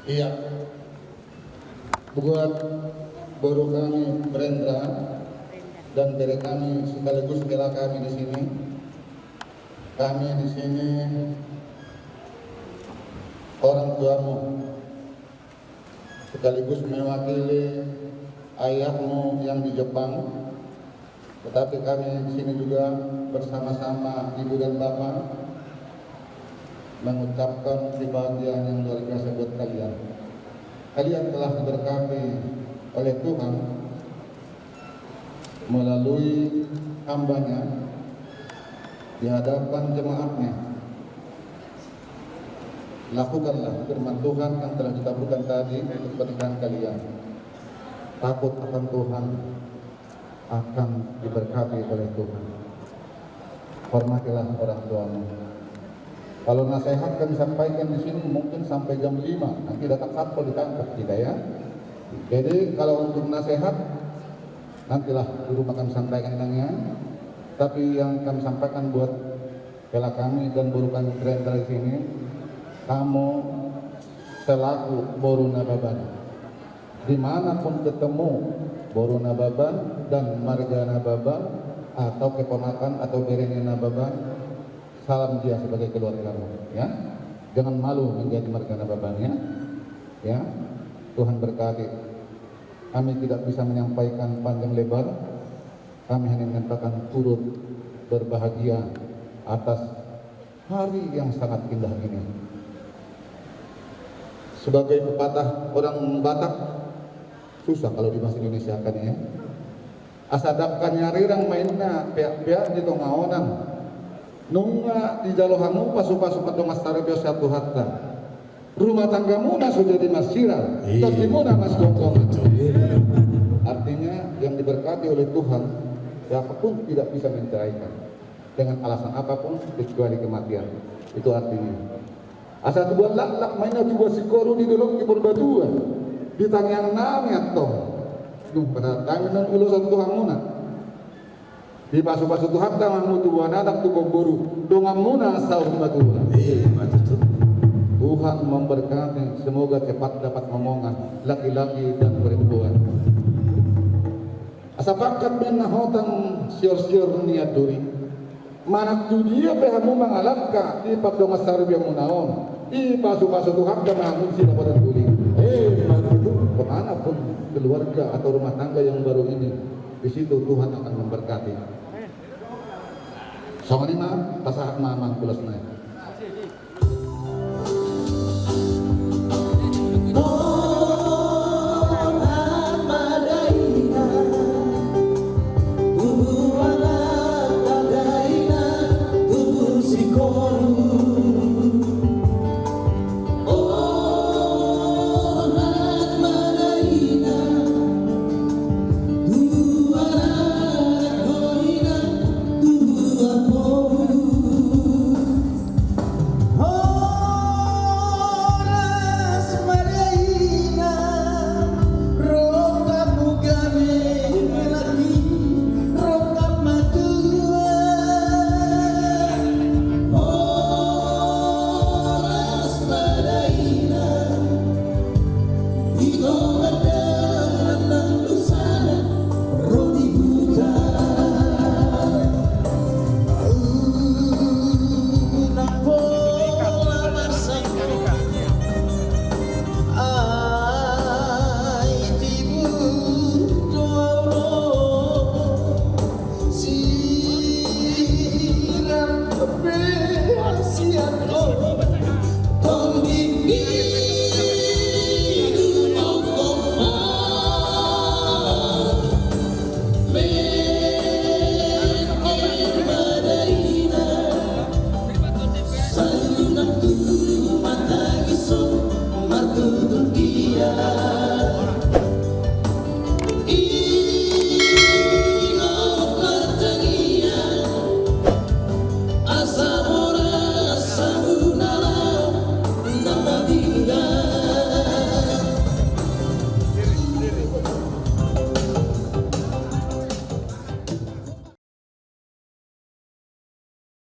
Iya, buat baru kami Brenda dan dari kami sekaligus kira kami di sini. Kami di sini orang tuamu, sekaligus mewakili ayahmu yang di Jepang. Tetapi kami di sini juga bersama-sama ibu dan bapak mengucapkan kebahagiaan yang luar biasa buat kalian. Kalian telah diberkati oleh Tuhan melalui hambanya di hadapan jemaatnya. Lakukanlah firman Tuhan yang telah dikabulkan tadi untuk pernikahan kalian. Takut akan Tuhan, akan diberkati oleh Tuhan. Hormatilah orang tuamu. Kalau nasihat kami sampaikan di sini mungkin sampai jam 5, nanti datang satpol ditangkap kita ya. Jadi kalau untuk nasihat nantilah di rumah kami sampaikan enaknya. Tapi yang kami sampaikan buat bela kami dan buruh kami keren dari sini, kamu selaku Boru Nababan, dimanapun ketemu Boru Nababan dan Marga Nababan atau keponakan atau Bereni Nababan, salam dia sebagai keluargamu, ya. Jangan malu menjadi Marga Nababan, ya. Tuhan berkati. Kami tidak bisa menyampaikan panjang lebar. Kami hanya menyatakan turut berbahagia atas hari yang sangat indah ini. Sebagai pepatah orang Batak, susah kalau di bahasa Indonesia kan ya. Asadapkan nyarirang mainna pihak-pihak di tongaonan. Nunga di jalohamu pasu-pasu patungas tarabio satu hatta. Rumah tanggamu nasu jadi masyiran, tasimu mas gonggongan. Artinya yang diberkati oleh Tuhan, siapapun tidak bisa menceraikan dengan alasan apapun kecuali kematian. Itu artinya. Asa tubuh lak mainnya juga si koru di dalam kipur badua di tangiang namiat toh. Duh pada tangan ulo satu Tuhan muna. Di pasu-pasu Tuhan tangan mutu wanadak tu boboru dongan muna sahur badua. Tuhan memberkati, semoga cepat dapat momongan laki-laki dan perempuan. Asapakat ben nahotan sior-sior niat duri. Manak dia pehamu mengalapka di padongas sarib yang munaon. Di pasu-pasu Tuhan dan namun sila pada duri. Kemana pun keluarga atau rumah tangga yang baru ini, di situ Tuhan akan memberkati. Soalnya maaf, pasahat mamang pulas naik. Oh